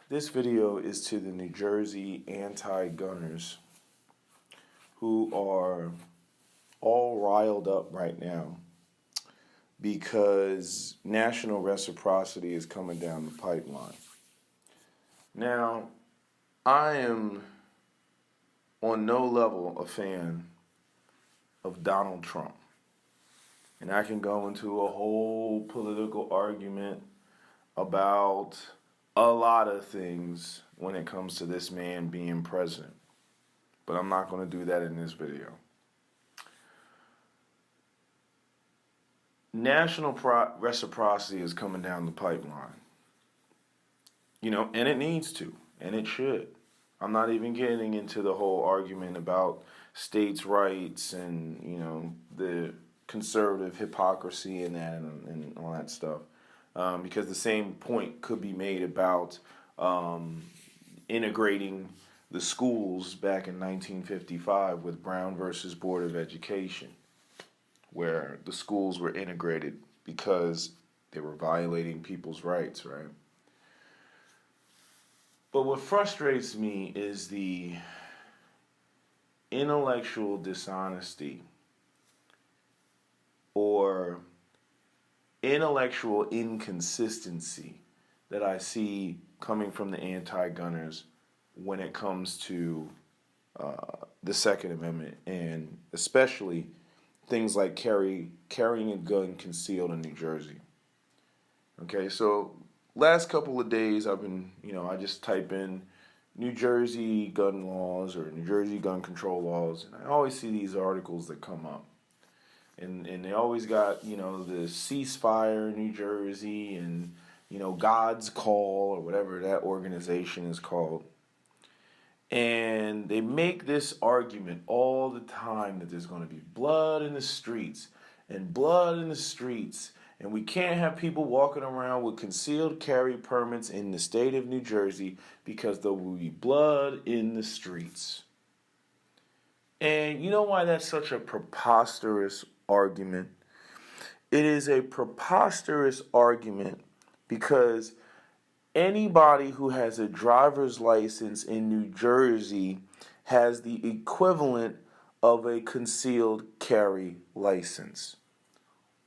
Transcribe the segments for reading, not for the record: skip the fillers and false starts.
This video is to the New Jersey anti-gunners who are all riled up right now because national reciprocity is coming down the pipeline. Now, I am on no level a fan of Donald Trump. And I can go into a whole political argument about a lot of things when it comes to this man being president. But I'm not going to do that in this video. National reciprocity is coming down the pipeline. And it needs to, and it should. I'm not even getting into the whole argument about states' rights and, the conservative hypocrisy and that and all that stuff. Because the same point could be made about integrating the schools back in 1955 with Brown versus Board of Education, where the schools were integrated because they were violating people's rights, right? But what frustrates me is the intellectual dishonesty or intellectual inconsistency that I see coming from the anti-gunners when it comes to the Second Amendment, and especially things like carrying a gun concealed in New Jersey. Okay, so last couple of days I've been, I just type in New Jersey gun laws or New Jersey gun control laws, and I always see these articles that come up. And they always got, the ceasefire in New Jersey and, God's Call or whatever that organization is called. And they make this argument all the time that there's going to be blood in the streets and blood in the streets. And we can't have people walking around with concealed carry permits in the state of New Jersey because there will be blood in the streets. And you know why that's such a preposterous argument? It is a preposterous argument because anybody who has a driver's license in New Jersey has the equivalent of a concealed carry license.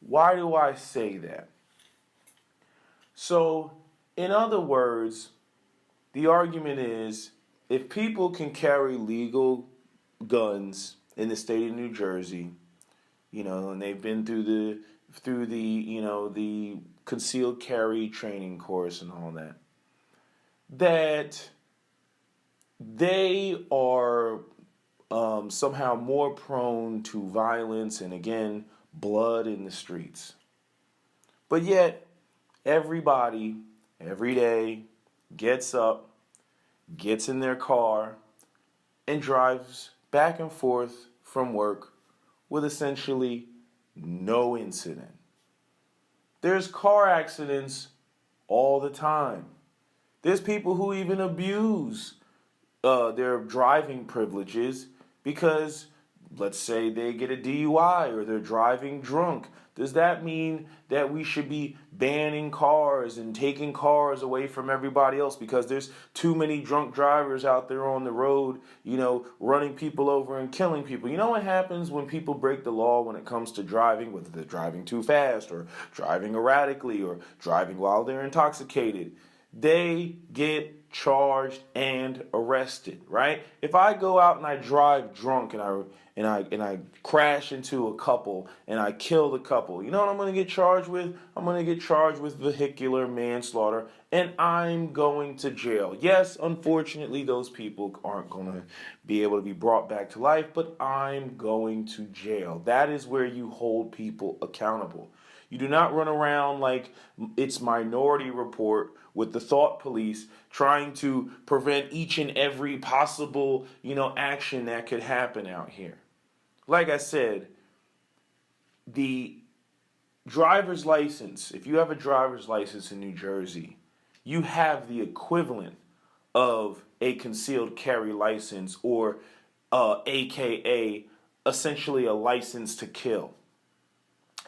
Why do I say that? So, in other words, the argument is if people can carry legal guns in the state of New Jersey, and they've been through the the concealed carry training course and all that, that they are somehow more prone to violence and, again, blood in the streets. But yet, everybody, every day, gets up, gets in their car, and drives back and forth from work with essentially no incident. There's car accidents all the time. There's people who even abuse their driving privileges because, let's say, they get a DUI or they're driving drunk. Does that mean that we should be banning cars and taking cars away from everybody else because there's too many drunk drivers out there on the road, running people over and killing people? You know what happens when people break the law when it comes to driving, whether they're driving too fast or driving erratically or driving while they're intoxicated? They get charged and arrested, right? If I go out and I drive drunk and I crash into a couple and I kill the couple, you know what I'm going to get charged with? I'm going to get charged with vehicular manslaughter, and I'm going to jail. Yes, unfortunately, those people aren't going to be able to be brought back to life, but I'm going to jail. That is where you hold people accountable. You do not run around like it's Minority Report with the thought police trying to prevent each and every possible, action that could happen out here. Like I said, the driver's license, if you have a driver's license in New Jersey, you have the equivalent of a concealed carry license or AKA essentially a license to kill.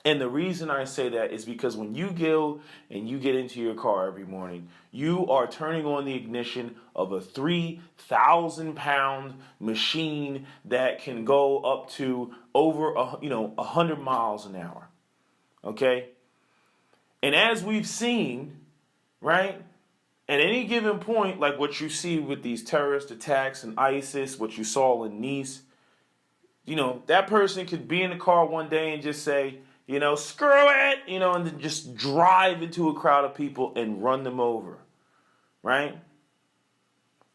And the reason I say that is because when you go and you get into your car every morning, you are turning on the ignition of a 3,000-pound machine that can go up to over 100 miles an hour. Okay? And as we've seen, right, at any given point, like what you see with these terrorist attacks and ISIS, what you saw in Nice, that person could be in the car one day and just say, screw it, and then just drive into a crowd of people and run them over, right?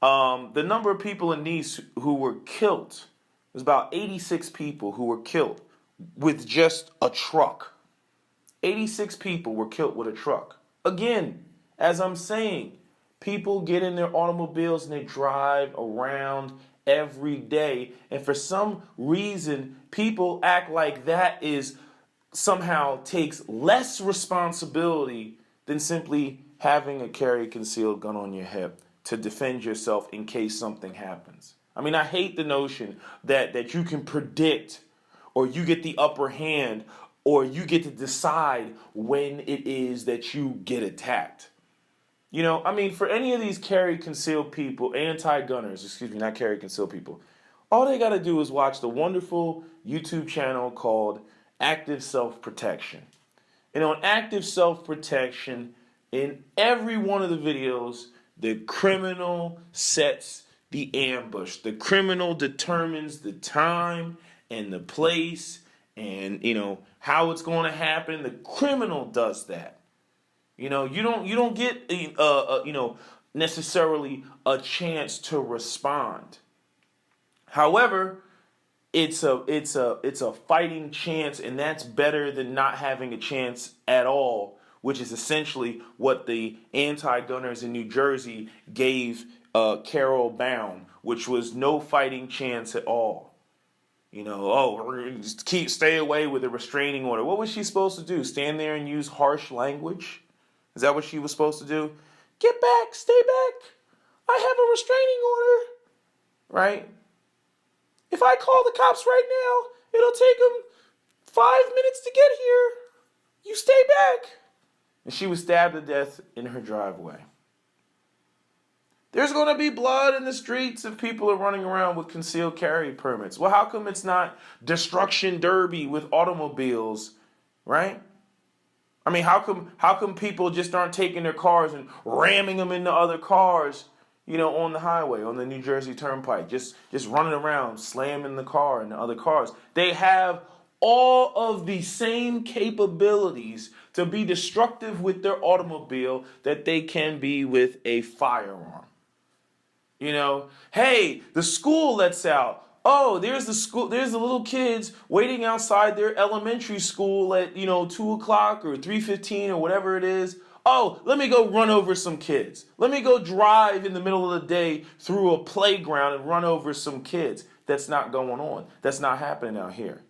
The number of people in Nice who were killed was about 86 people who were killed with just a truck. 86 people were killed with a truck. Again, as I'm saying, people get in their automobiles and they drive around every day. And for some reason, people act like that is somehow takes less responsibility than simply having a carry concealed gun on your hip to defend yourself in case something happens. I mean, I hate the notion that you can predict or you get the upper hand or you get to decide when it is that you get attacked. For any of these carry concealed people, anti-gunners, not carry concealed people, all they got to do is watch the wonderful YouTube channel called Active Self-Protection. And on Active Self-Protection, in every one of the videos, the criminal sets the ambush. The criminal determines the time and the place and, how it's going to happen. The criminal does that. You don't get necessarily a chance to respond. However, it's a fighting chance, and that's better than not having a chance at all, which is essentially what the anti-gunners in New Jersey gave Carol Bound, which was no fighting chance at all. We're going to stay away with a restraining order. What was she supposed to do? Stand there and use harsh language? Is that what she was supposed to do? Get back, stay back. I have a restraining order. Right? If I call the cops right now, it'll take them 5 minutes to get here. You stay back. And she was stabbed to death in her driveway. There's going to be blood in the streets if people are running around with concealed carry permits. Well, how come it's not destruction derby with automobiles, right? I mean, how come people just aren't taking their cars and ramming them into other cars, on the highway, on the New Jersey Turnpike, just running around, slamming the car into other cars? They have all of the same capabilities to be destructive with their automobile that they can be with a firearm. Hey, the school lets out. Oh, there's the little kids waiting outside their elementary school at, 2 o'clock or 3:15 or whatever it is. Oh, let me go run over some kids. Let me go drive in the middle of the day through a playground and run over some kids. That's not going on. That's not happening out here.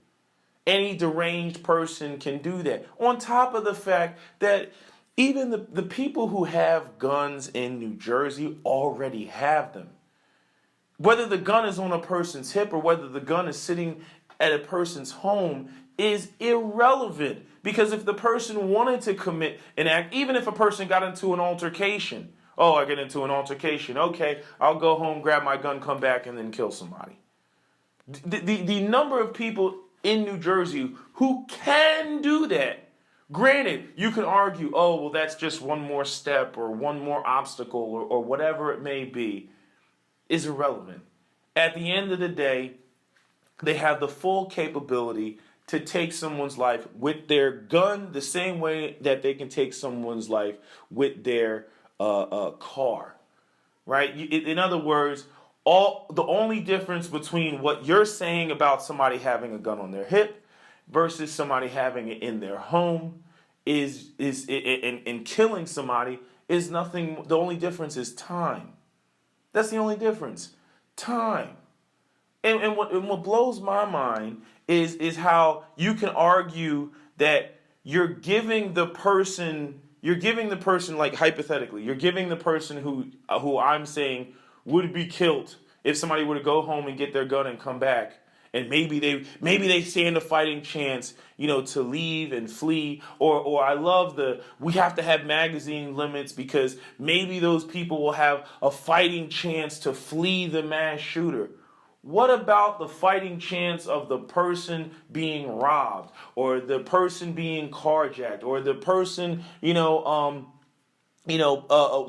Any deranged person can do that. On top of the fact that even the people who have guns in New Jersey already have them. Whether the gun is on a person's hip or whether the gun is sitting at a person's home is irrelevant. Because if the person wanted to commit an act, even if a person got into an altercation, I get into an altercation, okay, I'll go home, grab my gun, come back, and then kill somebody. The number of people in New Jersey who can do that, granted, you can argue, that's just one more step or one more obstacle or whatever it may be, is irrelevant. At the end of the day, they have the full capability to take someone's life with their gun the same way that they can take someone's life with their car, right? In other words, the only difference between what you're saying about somebody having a gun on their hip versus somebody having it in their home is in killing somebody is nothing. The only difference is time. That's the only difference. Time. And what blows my mind is how you can argue that you're giving the person like hypothetically, you're giving the person who I'm saying would be killed if somebody were to go home and get their gun and come back, And maybe they stand a fighting chance, to leave and flee. Or I love we have to have magazine limits because maybe those people will have a fighting chance to flee the mass shooter. What about the fighting chance of the person being robbed, or the person being carjacked, or the person, the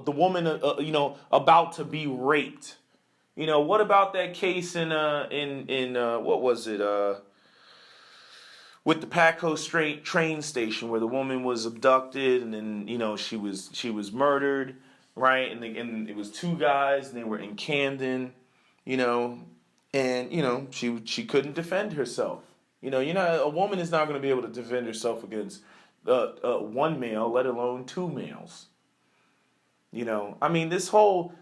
woman, about to be raped? What about that case in what was it? With the Paco train station where the woman was abducted and then she was murdered, right? And it was two guys and they were in Camden, and she couldn't defend herself. A woman is not going to be able to defend herself against one male, let alone two males. This whole,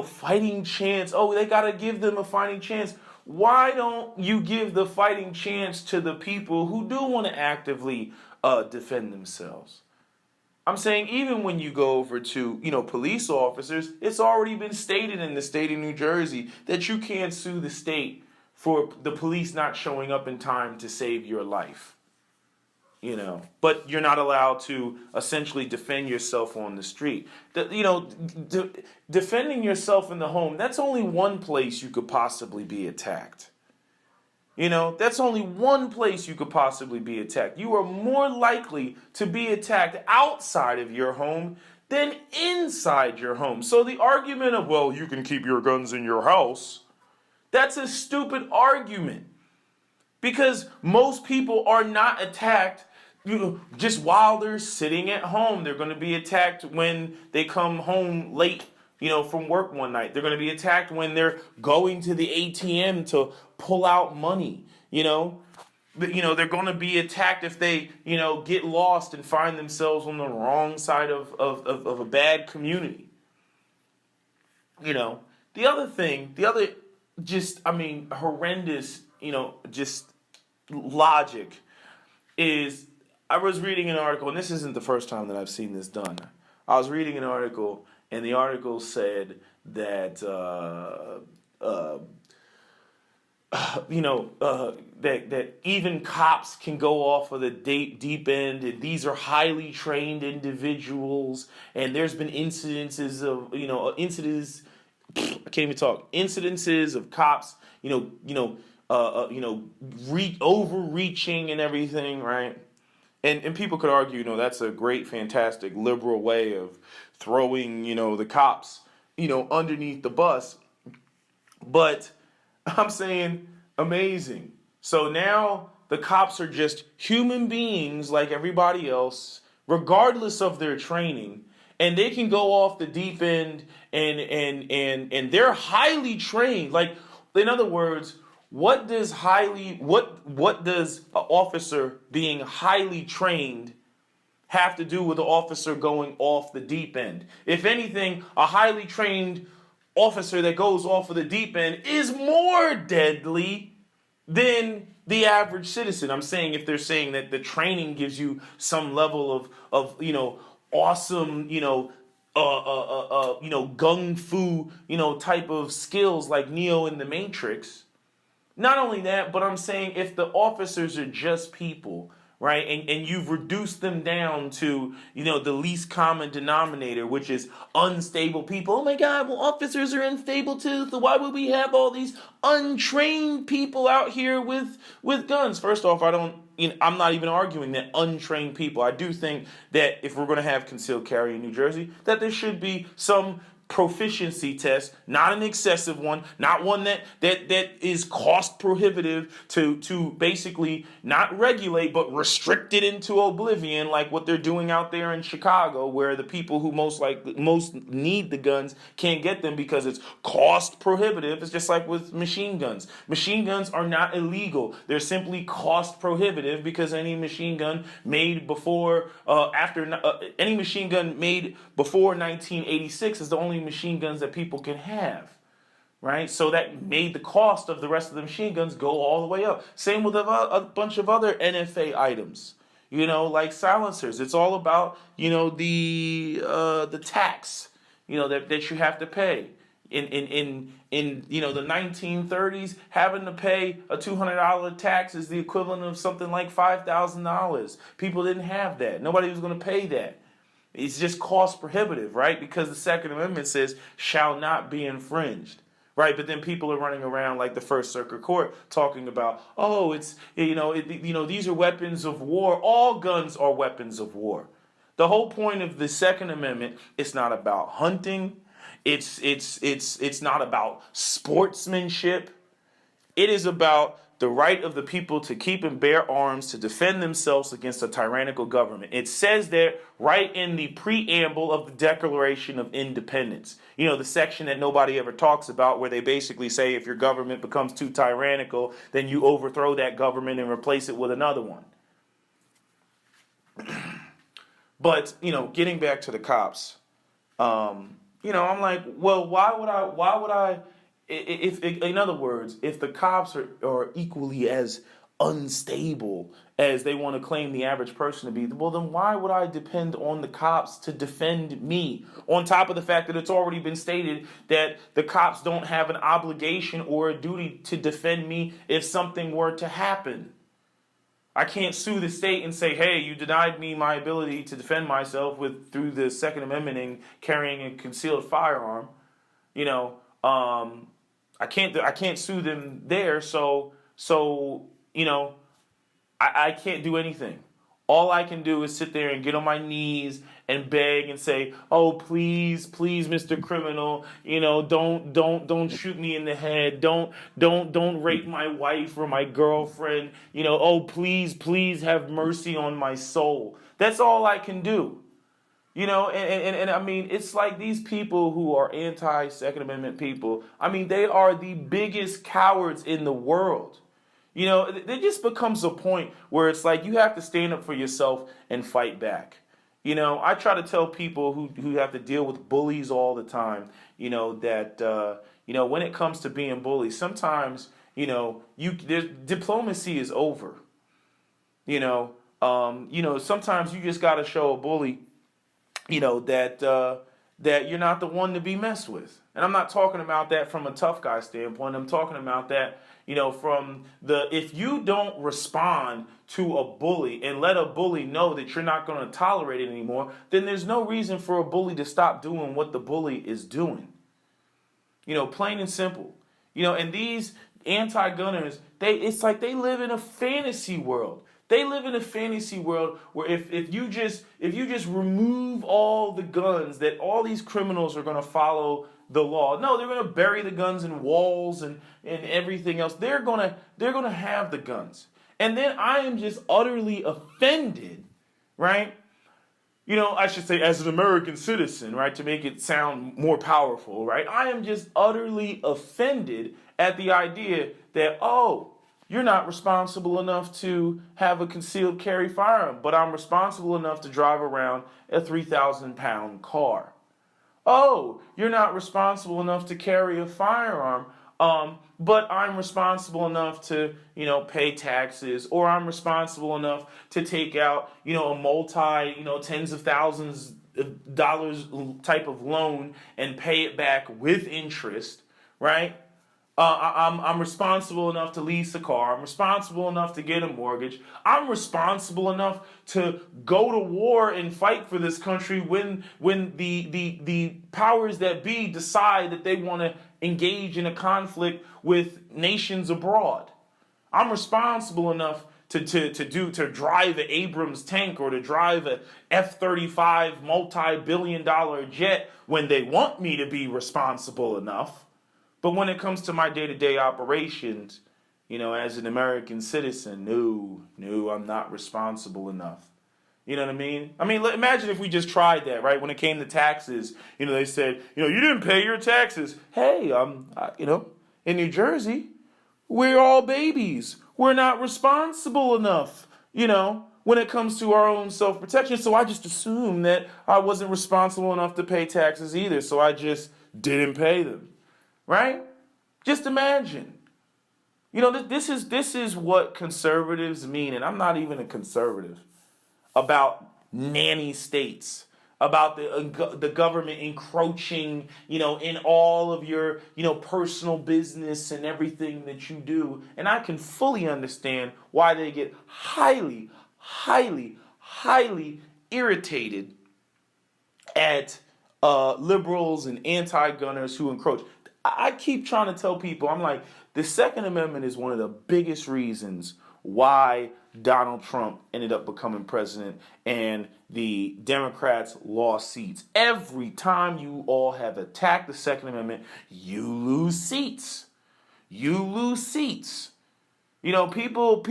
fighting chance. Oh, they got to give them a fighting chance. Why don't you give the fighting chance to the people who do want to actively defend themselves? I'm saying even when you go over to, police officers, it's already been stated in the state of New Jersey that you can't sue the state for the police not showing up in time to save your life. But you're not allowed to essentially defend yourself on the street. Defending yourself in the home, that's only one place you could possibly be attacked. That's only one place you could possibly be attacked. You are more likely to be attacked outside of your home than inside your home. So the argument of, well, you can keep your guns in your house, that's a stupid argument. Because most people are not attacked just while they're sitting at home. They're going to be attacked when they come home late, from work one night. They're going to be attacked when they're going to the ATM to pull out money, They're going to be attacked if they, get lost and find themselves on the wrong side of a bad community. The other horrendous, just logic is, I was reading an article, and this isn't the first time that I've seen this done. I was reading an article, and the article said that that even cops can go off of the deep end, and these are highly trained individuals, and there's been incidences of cops, overreaching and everything, right? And people could argue, that's a great, fantastic, liberal way of throwing, the cops, underneath the bus. But I'm saying amazing. So now the cops are just human beings like everybody else, regardless of their training. And they can go off the deep end and they're highly trained. Like, in other words, what does an officer being highly trained have to do with an officer going off the deep end? If anything, a highly trained officer that goes off of the deep end is more deadly than the average citizen. I'm saying if they're saying that the training gives you some level of awesome, gung fu, type of skills like Neo in the Matrix. Not only that, but I'm saying if the officers are just people, right, and you've reduced them down to, the least common denominator, which is unstable people. Oh my God, well, officers are unstable too, so why would we have all these untrained people out here with guns? First off, I'm not even arguing that untrained people. I do think that if we're going to have concealed carry in New Jersey, that there should be some proficiency test, not an excessive one, not one that is cost prohibitive to basically not regulate but restrict it into oblivion, like what they're doing out there in Chicago, where the people who most need the guns can't get them because it's cost prohibitive. It's just like with machine guns. Machine guns are not illegal. They're simply cost prohibitive because any machine gun made before 1986 is the only machine guns that people can have, right? So that made the cost of the rest of the machine guns go all the way up. Same with a bunch of other NFA items, like silencers. It's all about, the tax, that you have to pay. in the 1930s, having to pay a $200 tax is the equivalent of something like $5,000. People didn't have that. Nobody was going to pay that. It's just cost prohibitive, right? Because the Second Amendment says shall not be infringed. Right, but then people are running around like the First Circuit Court talking about, oh, these are weapons of war. All guns are weapons of war. The whole point of the Second Amendment, it's not about hunting. It's not about sportsmanship. It is about the right of the people to keep and bear arms to defend themselves against a tyrannical government. It says there right in the preamble of the Declaration of Independence. The section that nobody ever talks about, where they basically say if your government becomes too tyrannical, then you overthrow that government and replace it with another one. But, getting back to the cops, I'm like, well, why would I, if in other words, if the cops are equally as unstable as they want to claim the average person to be, well, then why would I depend on the cops to defend me? On top of the fact that it's already been stated that the cops don't have an obligation or a duty to defend me if something were to happen. I can't sue the state and say, hey, you denied me my ability to defend myself through the Second Amendment and carrying a concealed firearm. I can't sue them there, so I can't do anything. All I can do is sit there and get on my knees and beg and say, "Oh, please, please, Mr. Criminal, don't shoot me in the head. Don't rape my wife or my girlfriend. Oh, please, please have mercy on my soul." That's all I can do. And I mean, it's like these people who are anti-Second Amendment people, I mean, they are the biggest cowards in the world. It just becomes a point where it's like you have to stand up for yourself and fight back. I try to tell people who have to deal with bullies all the time, that, when it comes to being bullies, sometimes, diplomacy is over. Sometimes you just got to show a bully, that you're not the one to be messed with. And I'm not talking about that from a tough guy standpoint. I'm talking about that, from if you don't respond to a bully and let a bully know that you're not going to tolerate it anymore, then there's no reason for a bully to stop doing what the bully is doing. Plain and simple. And these anti-gunners, it's like they live in a fantasy world. They live in a fantasy world where if you just remove all the guns, that all these criminals are going to follow the law. No, they're going to bury the guns in walls and everything else. They're going to have the guns. And then I am just utterly offended, right? I should say as an American citizen, right, to make it sound more powerful, right? I am just utterly offended at the idea that, you're not responsible enough to have a concealed carry firearm, but I'm responsible enough to drive around a 3,000-pound car. Oh, you're not responsible enough to carry a firearm, but I'm responsible enough to, pay taxes, or I'm responsible enough to take out, a multi, tens of thousands of dollars type of loan and pay it back with interest, right? I'm responsible enough to lease a car. I'm responsible enough to get a mortgage. I'm responsible enough to go to war and fight for this country when the powers that be decide that they want to engage in a conflict with nations abroad. I'm responsible enough to drive an Abrams tank or to drive a F-35 multi-billion-dollar jet when they want me to be responsible enough. But when it comes to my day-to-day operations, as an American citizen, no, I'm not responsible enough. You know what I mean? I mean, imagine if we just tried that, right? When it came to taxes, they said, you didn't pay your taxes. Hey, in New Jersey, we're all babies. We're not responsible enough, when it comes to our own self-protection. So I just assumed that I wasn't responsible enough to pay taxes either. So I just didn't pay them. Right? Just imagine. This is what conservatives mean, and I'm not even a conservative, about nanny states, about the government encroaching, in all of your, personal business and everything that you do. And I can fully understand why they get highly, highly, highly irritated at liberals and anti-gunners who encroach. I keep trying to tell people, I'm like, the Second Amendment is one of the biggest reasons why Donald Trump ended up becoming president and the Democrats lost seats. Every time you all have attacked the Second Amendment, you lose seats. You lose seats. People,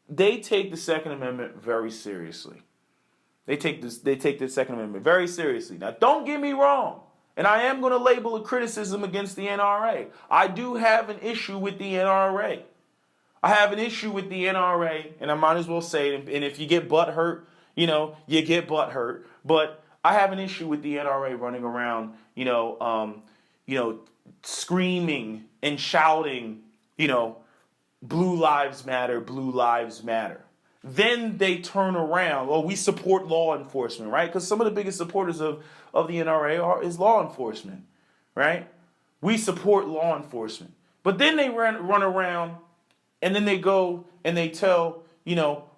they take the Second Amendment very seriously. They take the Second Amendment very seriously. Now, don't get me wrong. And I am going to label a criticism against the NRA. I do have an issue with the NRA. I have an issue with the NRA, and I might as well say it. And if you get butt hurt, you get butt hurt. But I have an issue with the NRA running around, screaming and shouting, Blue Lives Matter, Blue Lives Matter. Then they turn around. Well, we support law enforcement, right? Because some of the biggest supporters of the NRA is law enforcement, right? We support law enforcement. But then they run around and then they go and they tell,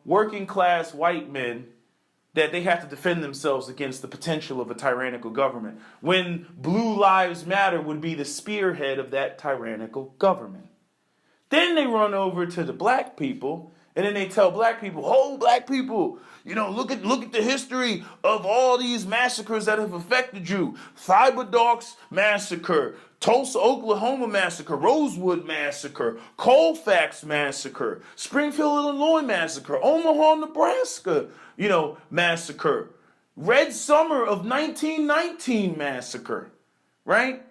working class white men that they have to defend themselves against the potential of a tyrannical government, when Blue Lives Matter would be the spearhead of that tyrannical government. Then they run over to the black people, and then they tell black people, oh, black people, look at the history of all these massacres that have affected you. Thibodaux massacre, Tulsa, Oklahoma massacre, Rosewood massacre, Colfax massacre, Springfield, Illinois massacre, Omaha, Nebraska, massacre, Red Summer of 1919 massacre, right?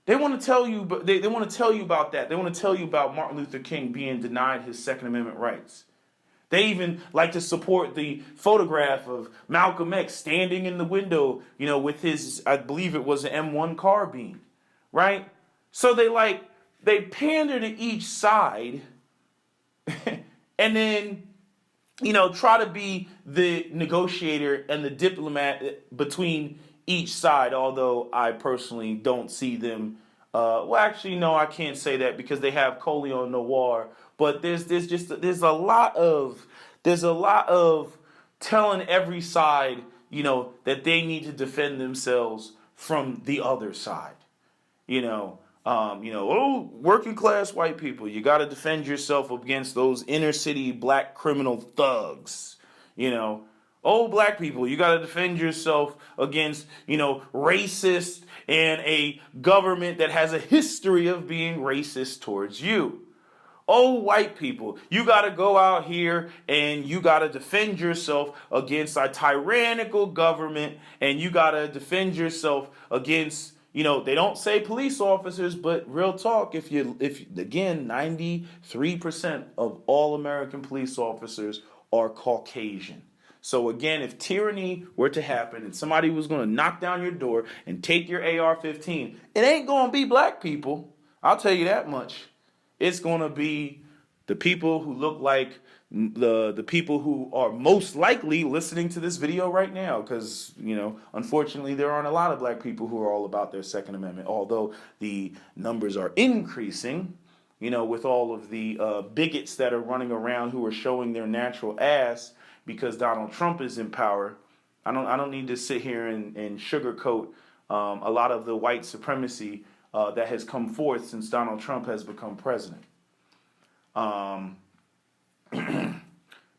They want to tell you, they want to tell you about that. They want to tell you about Martin Luther King being denied his Second Amendment rights. They even like to support the photograph of Malcolm X standing in the window, with his, I believe it was an M1 carbine, right? So they pander to each side and then, try to be the negotiator and the diplomat between each side, although I personally don't see them. No, I can't say that because they have Coleon Noir. But there's a lot of telling every side, that they need to defend themselves from the other side. Working class white people, you got to defend yourself against those inner city black criminal thugs. Black people, you got to defend yourself against, racist and a government that has a history of being racist towards you. White people, you got to go out here and you got to defend yourself against a tyrannical government, and you got to defend yourself against, they don't say police officers, but real talk, if again, 93% of all American police officers are Caucasian. So again, if tyranny were to happen and somebody was going to knock down your door and take your AR-15, it ain't going to be black people. I'll tell you that much. It's going to be the people who look like the people who are most likely listening to this video right now, because, unfortunately, there aren't a lot of black people who are all about their Second Amendment, although the numbers are increasing, with all of the bigots that are running around who are showing their natural ass because Donald Trump is in power. I don't need to sit here and sugarcoat a lot of the white supremacy that has come forth since Donald Trump has become president.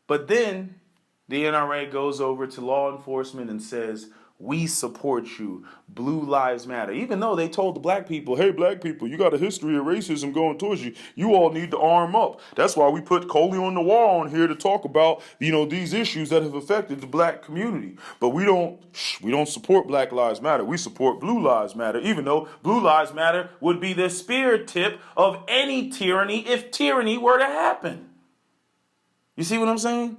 But then the NRA goes over to law enforcement and says, we support you. Blue Lives Matter. Even though they told the black people, hey, black people, you got a history of racism going towards you. You all need to arm up. That's why we put Coleon Noir on here to talk about, these issues that have affected the black community. But we don't support Black Lives Matter. We support Blue Lives Matter, even though Blue Lives Matter would be the spear tip of any tyranny if tyranny were to happen. You see what I'm saying?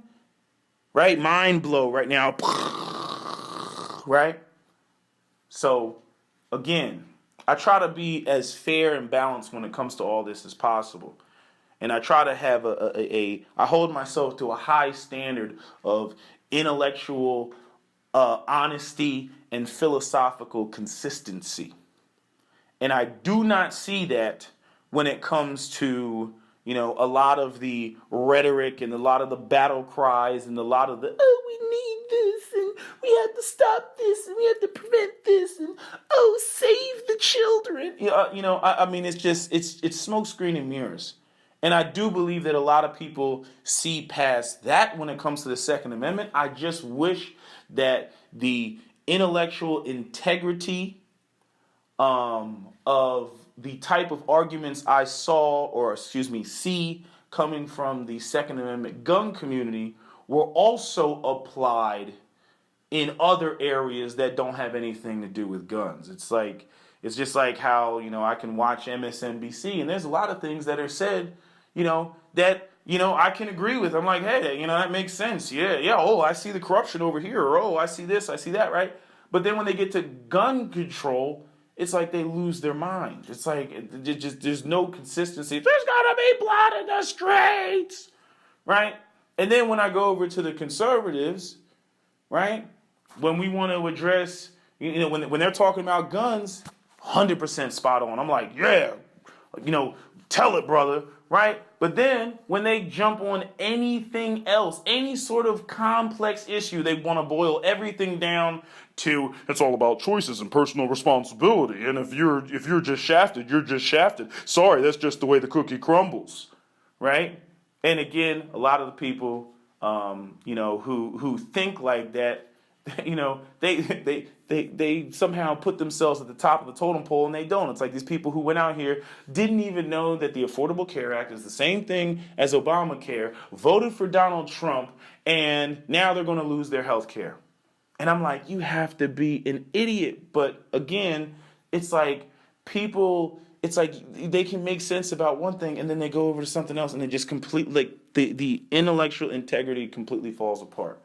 Right? Mind blow right now. Right? So, again, I try to be as fair and balanced when it comes to all this as possible. And I try to have I hold myself to a high standard of intellectual honesty and philosophical consistency. And I do not see that when it comes to, a lot of the rhetoric and a lot of the battle cries and a lot of the, oh, we need this and we have to stop this and we have to prevent this and, oh, save the children. I mean, it's smoke screen and mirrors. And I do believe that a lot of people see past that when it comes to the Second Amendment. I just wish that the intellectual integrity of the type of arguments I see coming from the Second Amendment gun community were also applied in other areas that don't have anything to do with guns. It's just like how, I can watch MSNBC and there's a lot of things that are said, that, I can agree with. I'm like, hey, that makes sense. Yeah. Oh, I see the corruption over here. Or, oh, I see this, I see that, right? But then when they get to gun control, it's like they lose their mind. It's like there's no consistency. There's gotta be blood in the streets, right? And then when I go over to the conservatives, right, when we want to address, when they're talking about guns, 100% spot on. I'm like, yeah, tell it, brother, right? But then when they jump on anything else, any sort of complex issue, they want to boil everything down to it's all about choices and personal responsibility. And if you're just shafted, you're just shafted. Sorry, that's just the way the cookie crumbles, right? And again, a lot of the people, who think like that, they somehow put themselves at the top of the totem pole, and they don't. It's like these people who went out here didn't even know that the Affordable Care Act is the same thing as Obamacare, voted for Donald Trump, and now they're going to lose their health care. And I'm like, you have to be an idiot. But again, it's like they can make sense about one thing, and then they go over to something else, and it just completely, like, the intellectual integrity completely falls apart.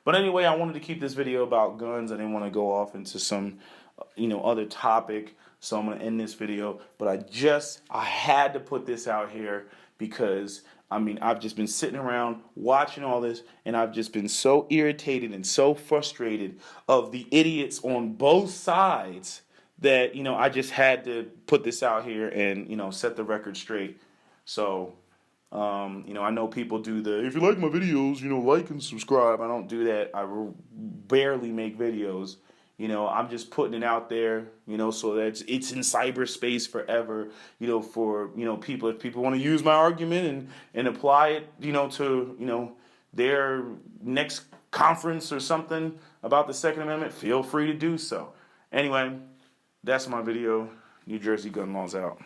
But anyway, I wanted to keep this video about guns. I didn't want to go off into some, other topic. So I'm going to end this video. But I had to put this out here because, I've just been sitting around watching all this, and I've just been so irritated and so frustrated of the idiots on both sides that, I just had to put this out here and, set the record straight. So, I know people do if you like my videos, like and subscribe. I don't do that. I barely make videos. I'm just putting it out there, so that it's in cyberspace forever, for, people, if people want to use my argument and apply it, to, their next conference or something about the Second Amendment, feel free to do so. Anyway, that's my video. New Jersey gun laws out.